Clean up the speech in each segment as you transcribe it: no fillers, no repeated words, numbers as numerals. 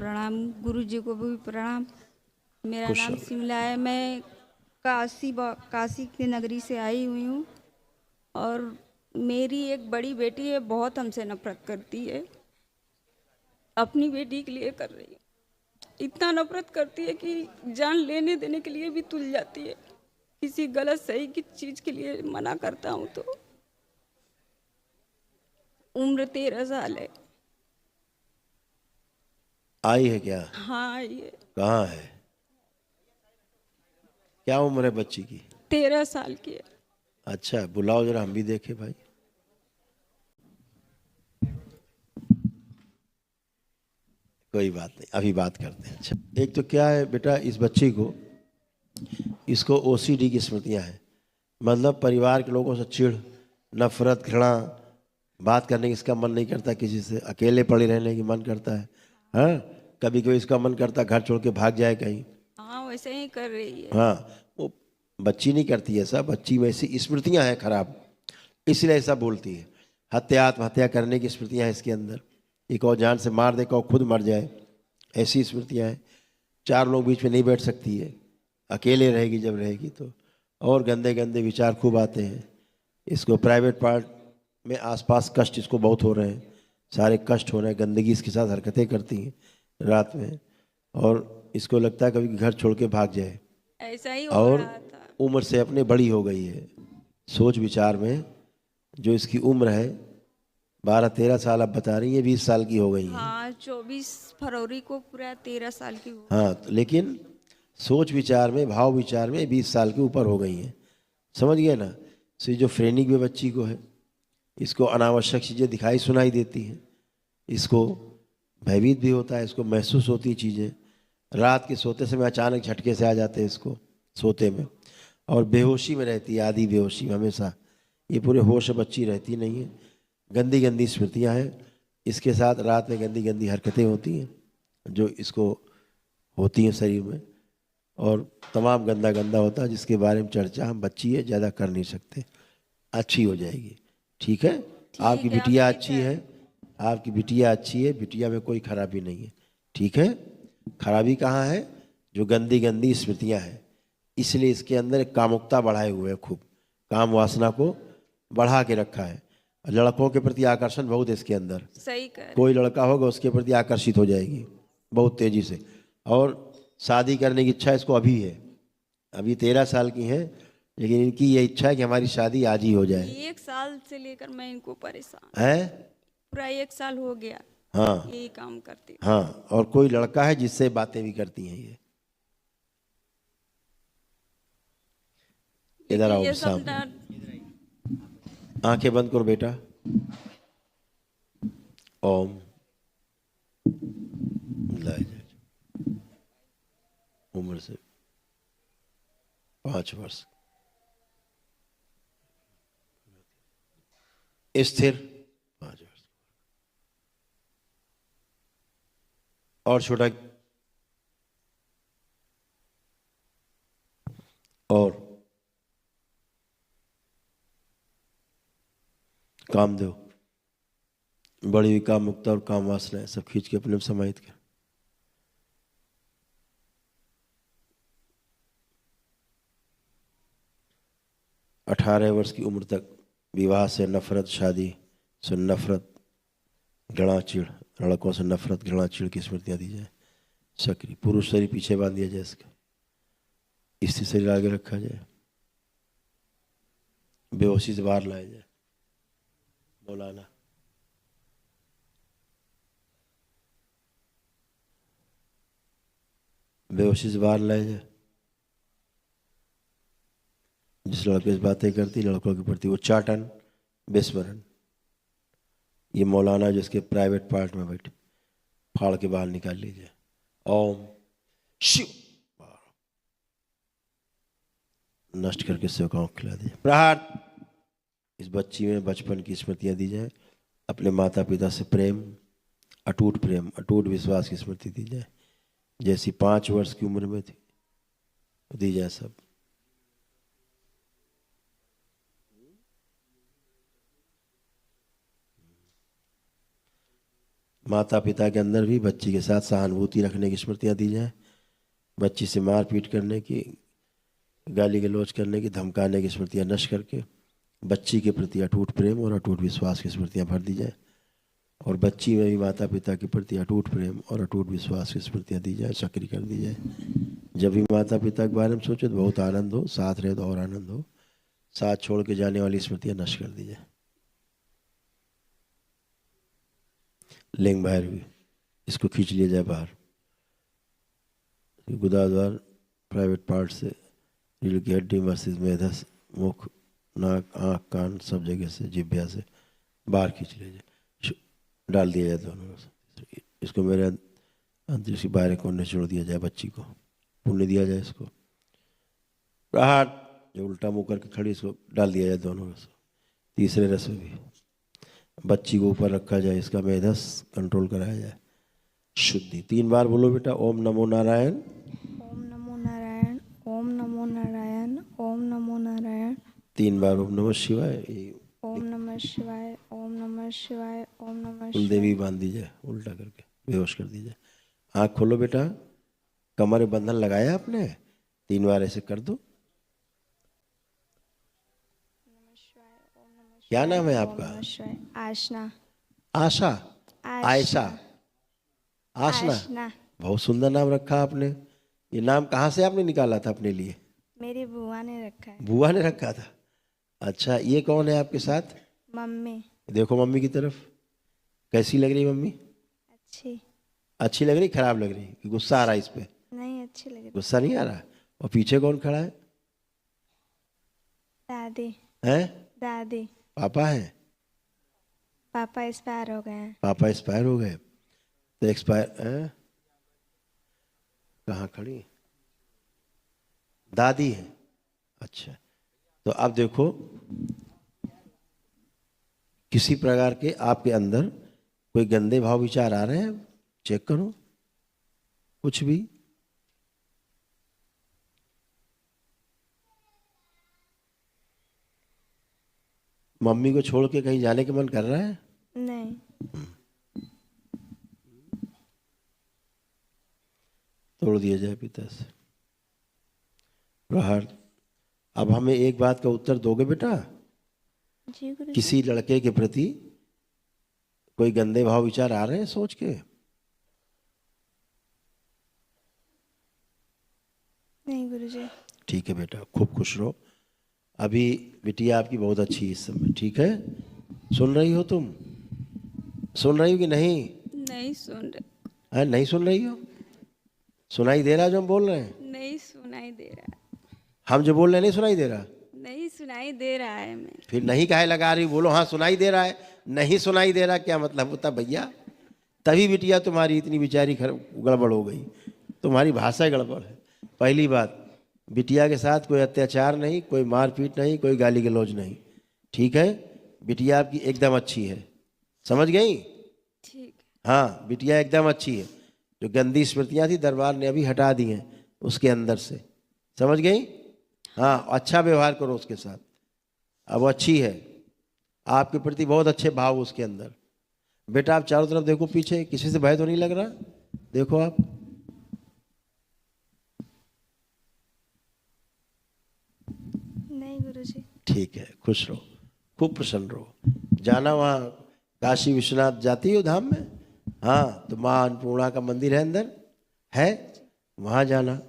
प्रणाम, गुरु जी को भी प्रणाम। मेरा खुश नाम रहो। शिमला है। मैं काशी की नगरी से आई हुई हूँ। और मेरी एक बड़ी बेटी है, बहुत हमसे नफरत करती है। अपनी बेटी के लिए कर रही है। इतना नफरत करती है कि जान लेने देने के लिए भी तुल जाती है। किसी गलत सही की चीज के लिए मना करता हूँ तो। उम्र 13 साल है। आई है क्या? हाँ, ये कहाँ है? क्या उम्र है बच्ची की? 13 साल की है। अच्छा, बुलाओ जरा, हम भी देखे भाई। कोई बात नहीं, अभी बात करते हैं। अच्छा, एक तो क्या है बेटा, इस बच्ची को, इसको ओसीडी की स्मृतियां हैं। मतलब परिवार के लोगों से चिढ़, नफरत, घृणा, बात करने की इसका मन नहीं करता किसी से, अकेले पड़े रहने की मन करता है। हाँ, कभी कभी इसका मन करता है घर छोड़ के भाग जाए कहीं। हाँ, वैसे ही कर रही है। हाँ, वो बच्ची नहीं करती ऐसा, बच्ची में ऐसी स्मृतियां हैं खराब, इसलिए ऐसा बोलती है। हत्या, आत्महत्या करने की स्मृतियां हैं इसके अंदर, एक और जान से मार दे को खुद मर जाए, ऐसी स्मृतियां हैं। चार लोग बीच में नहीं बैठ सकती है, अकेले रहेगी जब रहेगी तो। और गंदे गंदे विचार खूब आते हैं इसको। प्राइवेट पार्ट में आसपास कष्ट इसको बहुत हो रहे हैं, सारे कष्ट हो रहे हैं, गंदगी इसके साथ हरकतें करती हैं रात में। और इसको लगता है कभी घर छोड़ के भाग जाए। ऐसा ही हो और रहा था। उम्र से अपने बड़ी हो गई है, सोच विचार में जो इसकी उम्र है 12-13 साल, अब बता रही है 20 साल की हो गई है। हाँ, 24 फरवरी को पूरा 13 साल की हुआ। हाँ, तो लेकिन सोच विचार में, भाव विचार में 20 साल के ऊपर हो गई हैं। समझ गए ना? सिजोफ्रेनिक भी बच्ची को है, इसको अनावश्यक चीज़ें दिखाई सुनाई देती हैं, इसको भयभीत भी होता है, इसको महसूस होती चीज़ें। रात के सोते समय अचानक झटके से आ जाते हैं इसको सोते में, और बेहोशी में रहती है, आधी बेहोशी में हमेशा। ये पूरे होश बच्ची रहती नहीं है। गंदी गंदी स्मृतियाँ हैं इसके साथ, रात में गंदी गंदी हरकतें होती हैं जो इसको होती हैं शरीर में, और तमाम गंदा गंदा होता है जिसके बारे में चर्चा हम, बच्ची है ज़्यादा कर नहीं सकते, अच्छी हो जाएगी। ठीक है? आपकी ठीक है, बिटिया आपसे अच्छी है, आपकी बिटिया अच्छी है, बिटिया में कोई खराबी नहीं है। ठीक है? खराबी कहाँ है? जो गंदी गंदी स्मृतियाँ हैं, इसलिए इसके अंदर एक कामुकता बढ़ाए हुए है, खूब काम वासना को बढ़ा के रखा है। लड़कों के प्रति आकर्षण बहुत है इसके अंदर। सही कह रहे। कोई लड़का होगा उसके प्रति आकर्षित हो जाएगी बहुत तेजी से। और शादी करने की इच्छा इसको अभी है, अभी 13 साल की है, लेकिन इनकी ये इच्छा है कि हमारी शादी आज ही हो जाए। 1 साल से लेकर मैं इनको परेशान। है? पूरा 1 साल हो गया हाँ यही काम करती। हाँ, और कोई लड़का है जिससे बातें भी करती हैं ये। इधर लेकिन आओ ये सब सामने, आंखें बंद करो बेटा। ओम। लाए जाए। उम्र से 5 वर्ष, स्थिर 5 वर्ष, और छोटा, और कामदेव, बड़ी हुई काम मुक्ता और काम वासना सब खींच के अपने में समाहित कर। अठारह वर्ष की उम्र तक विवाह से नफरत, शादी से नफरत, घृणा चिढ़, लड़कों से नफरत घृणा चिढ़ की स्मृतियां दी जाए। सक्रिय पुरुष शरीर पीछे बांध दिया जाए, इसका स्त्री शरीर आगे रखा जाए, बेहोशी से बाहर लाया जाए। मौलाना, बेहोशी से बाहर लाया जाए। जिस लड़के से बातें करती लड़कों के प्रति उच्चाटन, विस्मरण, ये मौलाना जिसके प्राइवेट पार्ट में बैठे, फाड़ के बाहर निकाल लीजिए। ओम शिव, नष्ट करके सेवकाओं को खिला दीजिए। प्रहार। इस बच्ची में बचपन की स्मृतियां दी जाए, अपने माता पिता से प्रेम, प्रेम, अटूट विश्वास की स्मृति दी जाए, जैसी 5 वर्ष की उम्र में थी दी जाए सब। माता पिता के अंदर भी बच्ची के साथ सहानुभूति रखने की स्मृतियाँ दी जाए, बच्ची से मारपीट करने की, गाली गलौज करने की, धमकाने की स्मृतियाँ नष्ट करके बच्ची के प्रति अटूट प्रेम और अटूट विश्वास की स्मृतियाँ भर दी जाए, और बच्ची में भी माता पिता के प्रति अटूट प्रेम और अटूट विश्वास की स्मृतियाँ दी जाए, सक्रिय कर दी जाए। जब भी माता पिता के बारे में सोचे तो बहुत आनंद हो, साथ रहे तो और आनंद हो, साथ छोड़ के जाने वाली स्मृतियाँ नष्ट कर दी जाए। लिंग बाहर भी इसको खींच लिया जाए बाहर, गुदाद्वार प्राइवेट पार्ट से रीढ़ की हड्डी, मस्तिष्क, मेधस, मुख, नाक, आँख, कान सब जगह से, जिह्वा से बाहर खींच लिया जाए, डाल दिया जाए दोनों में। इसको मेरे अंतरिक्ष के बाहर कोने छोड़ दिया जाए, बच्ची को पुण्य दिया जाए। इसको प्रहार जो उल्टा मुँह करके खड़ी, इसको डाल दिया जाए दोनों में से। तीसरे रस में भी बच्ची को ऊपर रखा जाए, इसका मेधस कंट्रोल कराया जाए। शुद्धि 3 बार बोलो बेटा, ओम नमो नारायण, ओम नमो नारायण, ओम नमो नारायण, ओम नमो नारायण। 3 बार ओम नमः शिवाय। ओम नमः शिवाय, ओम नमः शिवाय, ओम नमः कुलदेवी बांध दी जाए, उल्टा करके बेहोश कर दी जाए। आँख खोलो बेटा, कमर में बंधन लगाया आपने, 3 बार ऐसे कर दो। क्या नाम है आपका? आशना। आशा, आयशा, आशना, बहुत सुंदर नाम रखा आपने। ये नाम कहाँ से आपने निकाला था अपने लिए? मेरी बुआ ने रखा है। बुआ ने रखा था? अच्छा, ये कौन है आपके साथ? मम्मी। देखो मम्मी की तरफ, कैसी लग रही मम्मी? अच्छी। अच्छी लग रही, खराब लग रही? कि गुस्सा आ रहा है इस पे? नहीं, अच्छी लग रही। गुस्सा नहीं आ रहा? और पीछे कौन खड़ा है? दादी। हैं? दादी। पापा है? पापा एक्सपायर हो गए हैं। पापा एक्सपायर हो गए? तो एक्सपायर कहाँ खड़ी? दादी है। अच्छा, तो अब देखो, किसी प्रकार के आपके अंदर कोई गंदे भाव विचार आ रहे हैं? चेक करो, कुछ भी। मम्मी को छोड़ के कहीं जाने का मन कर रहा है? नहीं। तोड़ दिया जाए पिता से प्रहार। अब हमें एक बात का उत्तर दोगे बेटा? जी गुरु। किसी लड़के के प्रति कोई गंदे भाव विचार आ रहे हैं सोच के? नहीं गुरुजी। ठीक है बेटा, खूब खुश रहो। अभी बिटिया आपकी बहुत अच्छी है इस समय, ठीक है? सुन रही हो तुम? सुन रही हो कि नहीं? नहीं सुन रहे। नहीं सुन रही हो? सुनाई दे रहा जो हम बोल रहे हैं? नहीं सुनाई दे रहा। हम जो बोल रहे हैं नहीं सुनाई दे रहा? नहीं सुनाई दे रहा है। मैं फिर नहीं काहे लगा रही? बोलो हाँ सुनाई दे रहा है। नहीं सुनाई दे रहा क्या मतलब होता भैया? तभी बिटिया तुम्हारी इतनी बेचारी गड़बड़ हो गई, तुम्हारी भाषा गड़बड़ है। पहली बात, बिटिया के साथ कोई अत्याचार नहीं, कोई मारपीट नहीं, कोई गाली गलौज नहीं, ठीक है? बिटिया आपकी एकदम अच्छी है, समझ गई? ठीक। हाँ, बिटिया एकदम अच्छी है। जो गंदी स्मृतियाँ थी दरबार ने अभी हटा दी हैं उसके अंदर से, समझ गई? हाँ, अच्छा व्यवहार करो उसके साथ। अब वो अच्छी है, आपके प्रति बहुत अच्छे भाव उसके अंदर। बेटा आप चारों तरफ देखो, पीछे किसी से भय तो नहीं लग रहा? देखो आप, नहीं गुरुजी। ठीक है, खुश रहो, खूब प्रसन्न रहो। जाना वहाँ काशी विश्वनाथ जाती हो धाम में? हाँ, तो माँ अन्नपूर्णा का मंदिर है अंदर, है वहाँ जाना,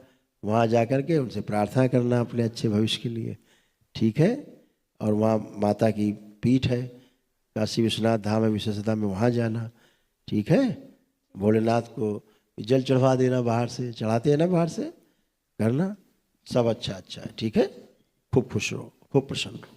वहाँ जा कर के उनसे प्रार्थना करना अपने अच्छे भविष्य के लिए, ठीक है? और वहाँ माता की पीठ है, काशी विश्वनाथ धाम है विशेषता में, वहाँ जाना, ठीक है? भोलेनाथ को जल चढ़वा देना, बाहर से चढ़ाते हैं ना, बाहर से करना, सब अच्छा अच्छा है, ठीक है? खूब खुश रहो, खूब प्रसन्न रहो।